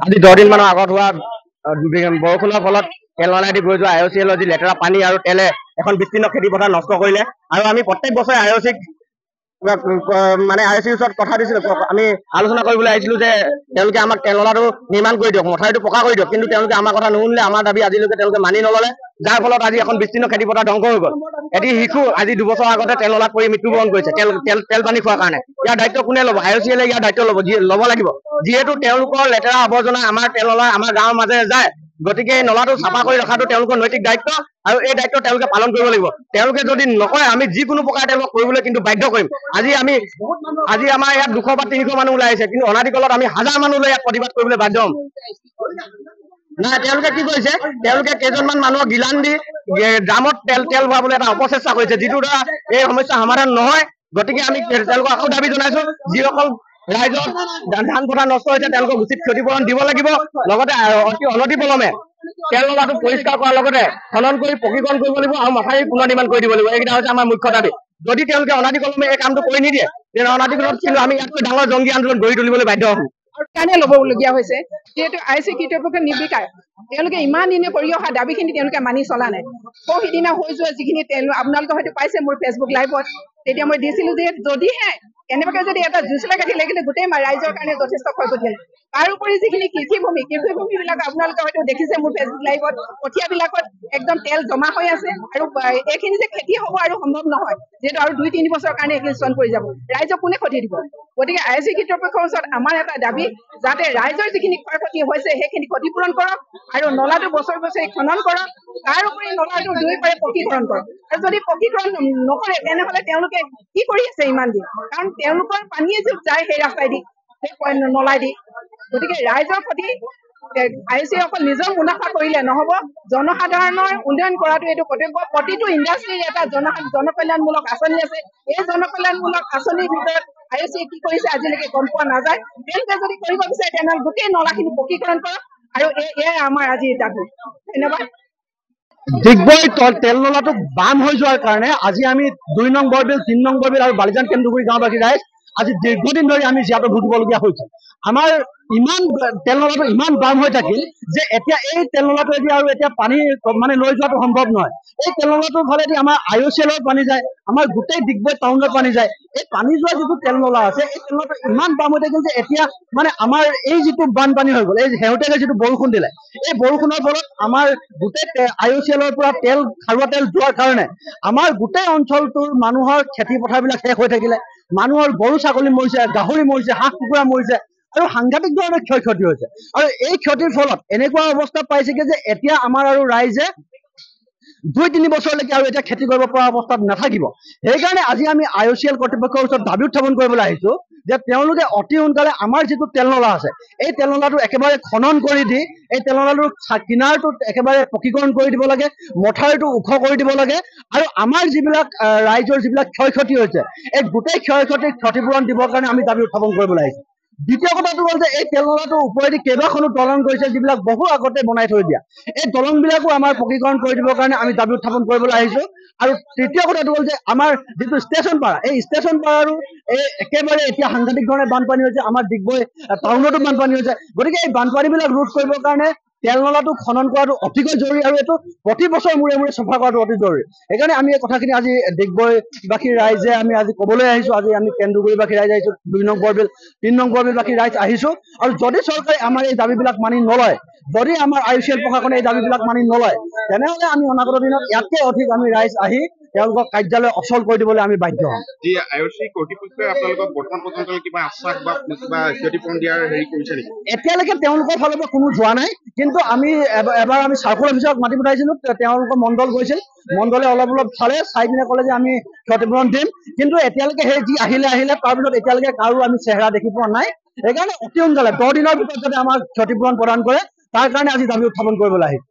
আজি 10 দিন মানৰ আগত হোৱা বৰষুণৰ ফলত তেলনালাইদি বৈ যোৱা IOCL যি লেতেৰা পানী আৰু তেলে এখন বিস্তীৰ্ণ খেতি পথাৰ নষ্ট কৰিলে। আৰু আমি প্ৰত্যেক বছৰে IOCক মানে IOCৰ ওচৰত কথা দিছিলো, আমি আলোচনা কৰিবলৈ আহিছিলো যে তেওঁলোকে আমাক তেলনলাটো নিৰ্মাণ কৰি দিয়ক, মথাউৰিটো পকা কৰি দিয়ক। কিন্তু তেওঁলোকে আমাৰ কথা নুশুনিলে, আমাৰ দাবী আজিলৈকে তেওঁলোকে মানি নললে, যাৰ ফলত আজি এখন বিস্তীৰ্ণ খেতি পথাৰ ধ্বংস হৈ গ'ল। এটি শিশু আজি 2 বছৰ আগতে তেলনলাত পৰি মৃত্যুবৰণ কৰিছে তেল পানী খোৱাৰ কাৰণে। ইয়াৰ দায়িত্ব কোনে ল'ব? IOCL ইয়াৰ দায়িত্ব ল'ব লাগিব, যিহেতু তেওঁলোকৰ লেতেৰা আৱৰ্জনা আমাৰ তেলনলা আমাৰ গাঁৱৰ মাজেৰে যায়। গতিকে এই নলাটো চাফা কৰি ৰখাটো তেওঁলোকৰ নৈতিক দায়িত্ব, আৰু এই দায়িত্ব তেওঁলোকে পালন কৰিব লাগিব। তেওঁলোকে যদি নকৰে, আমি যিকোনো প্ৰকাৰে তেওঁলোকক কৰিবলৈ কিন্তু বাধ্য কৰিম। আজি আমাৰ ইয়াত 200 বা 300 মানুহ ওলাই আহিছে, কিন্তু অনাদিকালত আমি 1000 মানুহ লৈ ইয়াত প্ৰতিবাদ কৰিবলৈ বাধ্য হ'ম। নাই, তেওঁলোকে কি কৰিছে? তেওঁলোকে কেইজনমান মানুহক গিলান দি ড্ৰামত তেল ভৰাবলৈ এটা অপচেষ্টা কৰিছে, যিটো দ্বাৰা এই সমস্যা সমাধান নহয়। গতিকে আমি তেওঁলোকক আকৌ দাবী জনাইছো, যিসকল ৰাইজৰ ধান পথাৰ নষ্ট হৈছে তেওঁলোকক উচিত ক্ষতিপূৰণ দিব লাগিব। লগতে অতি অনতিপলমে তেলনলাটো পৰিষ্কাৰ কৰাৰ লগতে খনন কৰি পকীকৰণ কৰিব লাগিব আৰু মথাউৰি পুনৰ নিৰ্মাণ কৰি দিব লাগিব। এইকেইটা হৈছে আমাৰ মুখ্য দাবী। যদি তেওঁলোকে অনাদিকলমে এই কামটো কৰি নিদিয়ে, তেনে অনাদিকলত কিন্তু আমি ইয়াতকৈ ডাঙৰ জংগী আন্দোলন গঢ়ি তুলিবলৈ বাধ্য হ'ম। কাৰণে ল'বলগীয়া হৈছে, যিহেতু IOC কৰ্তৃপক্ষে নিৰ্বিকাৰ। তেওঁলোকে ইমান দিনে কৰি অহা দাবীখিনি তেওঁলোকে মানি চলা নাই। সিদিনা হৈ যোৱা যিখিনি তেল আপোনালোকে হয়তো পাইছে মোৰ ফেচবুক লাইভত, তেতিয়া মই দিছিলো যে যদিহে এনেকুৱাকে যদি এটা জুচলা কাঠি লাগিলে গোটেই ৰাইজৰ কাৰণে যথেষ্ট ক্ষয়ক্ষতি হ'ল। তাৰোপৰি যিখিনি কৃষিভূমি বিলাক আপোনালোকে হয়তো দেখিছে মোৰ ফেচবুক লাইভত, কঠীয়াবিলাকত একদম তেল জমা হৈ আছে। আৰু এইখিনি যে খেতি হ'ব আৰু সম্ভৱ নহয়, যিহেতু আৰু 2-3 বছৰৰ কাৰণে এইখিনি চন কৰি যাব। ৰাইজক কোনে ক্ষতি দিব? গতিকে IOC কৰ্তৃপক্ষৰ ওচৰত আমাৰ এটা দাবী, যাতে ৰাইজৰ যিখিনি ক্ষয় ক্ষতি হৈছে সেইখিনি ক্ষতিপূৰণ কৰক, আৰু নলাটো বছৰি বছৰি খনন কৰক। তাৰোপৰি নলাটো 2 পাৰে পকীকৰণ কৰক। আৰু যদি পকীকৰণ নকৰে, তেনেহলে তেওঁলোকে কি কৰি আছে ইমান দিন? কাৰণ তেওঁলোকৰ পানীয়ে যে যায় সেই ৰাস্তাইদি, সেই নলাইদি। গতিকে ৰাইজৰ প্ৰতি IOC অকল নিজৰ মুনাফা কৰিলে নহ'ব, জনসাধাৰণৰ উন্নয়ন কৰাটো এইটো কৰ্তব্য। প্ৰতিটো ইণ্ডাষ্ট্ৰিৰ এটা জনকল্যাণমূলক আঁচনি আছে। এই জনকল্যাণমূলক আঁচনিৰ ভিতৰত IOC কি কৰিছে আজিলৈকে গম পোৱা নাযায়। তেওঁলোকে যদি কৰিব বিচাৰে তেনেহ'লে গোটেই নলাখিনি পকীকৰণ কৰক, আৰু এয়াই আমাৰ আজিৰ দাবী। ধন্যবাদ। ডিগবৈ তেল নলাটো বাম হৈ যোৱাৰ কাৰণে আজি আমি 2 নং বৰবিল, 3 নং বৰবিল আৰু বালিজান কেন্দুগুৰি গাঁওবাসী ৰাইজ আজি দীৰ্ঘদিন ধৰি আমি জীয়াতু ভুগিবলগীয়া হৈছে। আমাৰ ইমান তেল নলাটো ইমান বাম হৈ থাকিল যে এতিয়া এই তেল নলাটো আৰু এতিয়া পানী মানে লৈ যোৱাটো সম্ভৱ নহয়। এই তেল নলাটোৰ ফালেদি আমাৰ IOCLৰ পানী যায়, আমাৰ গোটেই ডিগবৈ টাউনৰ পানী যায়। এই পানী যোৱা যিটো তেল নলা আছে, এই তেল নলাটো ইমান বাম হৈ থাকিল যে এতিয়া মানে আমাৰ এই যিটো বানপানী হৈ গ'ল, এই শেহতীয়াকৈ যিটো বৰষুণ দিলে, এই বৰষুণৰ ফলত আমাৰ গোটেই IOCLৰ পৰা খাৰুৱা তেল যোৱাৰ কাৰণে আমাৰ গোটেই অঞ্চলটোৰ মানুহৰ খেতি পথাৰবিলাক শেষ হৈ থাকিলে। মানুহৰ গৰু ছাগলী মৰিছে, গাহৰি মৰিছে, হাঁহ কুকুৰা মৰিছে, আৰু সাংঘাতিক ধৰণে ক্ষয়ক্ষতি হৈছে। আৰু এই ক্ষতিৰ ফলত এনেকুৱা অৱস্থা পাইছেগে যে এতিয়া আমাৰ আৰু ৰাইজে 2-3 বছৰলৈকে আৰু এতিয়া খেতি কৰিব পৰা অৱস্থাত নাথাকিব। সেইকাৰণে আজি আমি IOCL কৰ্তৃপক্ষৰ ওচৰত দাবী উত্থাপন কৰিবলৈ আহিছো যে তেওঁলোকে অতি সোনকালে আমাৰ যিটো তেল নলা আছে, এই তেল নলাটো একেবাৰে খনন কৰি দি এই তেল নলাটোৰ কিনাৰটো একেবাৰে পকীকৰণ কৰি দিব লাগে, মথাউৰিটো ওখ কৰি দিব লাগে, আৰু আমাৰ যিবিলাক ৰাইজৰ যিবিলাক ক্ষয়ক্ষতি হৈছে, এই গোটেই ক্ষয়ক্ষতিৰ ক্ষতিপূৰণ দিবৰ কাৰণে আমি দাবী উত্থাপন কৰিবলৈ আহিছো। দ্বিতীয় কথাটো হ'ল যে এই তেল নলাটোৰ ওপৰেদি কেইবাখনো দলং গৈছে, যিবিলাক বহু আগতে বনাই থৈ দিয়া। এই দলং বিলাকো আমাৰ পকীকৰণ কৰি দিবৰ কাৰণে আমি দাবী উত্থাপন কৰিবলৈ আহিছো। আৰু তৃতীয় কথাটো হ'ল যে আমাৰ যিটো ষ্টেচন পাৰা, এই ষ্টেচন পাৰাৰো একেবাৰে এতিয়া সাংঘাতিক ধৰণে বানপানী হৈছে। আমাৰ ডিগবৈ টাউনতো বানপানী হৈছে। গতিকে এই বানপানীবিলাক ৰোধ কৰিবৰ কাৰণে তেল নলাটো খনন কৰাটো অতিকৈ জৰুৰী, আৰু এইটো প্ৰতি বছৰ মূৰে মূৰে চফা কৰাটো অতি জৰুৰী। সেইকাৰণে আমি এই কথাখিনি আজি ডিগবৈবাসীৰ ৰাইজে আমি আজি ক'বলৈ আহিছো। আজি আমি কেন্দুগুৰিবাসী ৰাইজ আহিছো, 2 নং বৰবিল, 3 নং বৰবিলবাসী ৰাইজ আহিছো। আৰু যদি চৰকাৰে আমাৰ এই দাবীবিলাক মানি নলয়, যদি আমাৰ IOCL প্ৰশাসনে এই দাবীবিলাক মানি নলয়, তেনেহ'লে আমি অনাগত দিনত ইয়াতকৈ অধিক আমি ৰাইজ আহি তেওঁলোকক কাৰ্যালয় অচল কৰি দিবলৈ আমি বাধ্য হ'ম। IOC কৰ্তৃপক্ষই আপোনালোকক বৰ্তমান পৰ্যন্ত কিবা আশ্বাস বা কিবা ক্ষতিপূৰণ দিয়াৰ হেৰি কৰিছে নেকি? এতিয়ালৈকে তেওঁলোকৰ ফালৰ পৰা কোনো যোৱা নাই, কিন্তু আমি এবাৰ আমি চাৰ্কল অফিচক মাতি পঠাইছিলো। তেওঁলোকৰ মণ্ডল গৈছিল, মণ্ডলে অলপ চালে, চাই পিনে ক'লে যে আমি ক্ষতিপূৰণ দিম। কিন্তু এতিয়ালৈকে সেই যি আহিলে তাৰপিছত এতিয়ালৈকে কাৰো আমি চেহেৰা দেখি পোৱা নাই। সেইকাৰণে অতি সোনকালে 10 দিনৰ ভিতৰত যাতে আমাক ক্ষতিপূৰণ প্ৰদান কৰে, তাৰ কাৰণে আজি দাবী উত্থাপন কৰিবলৈ আহিম।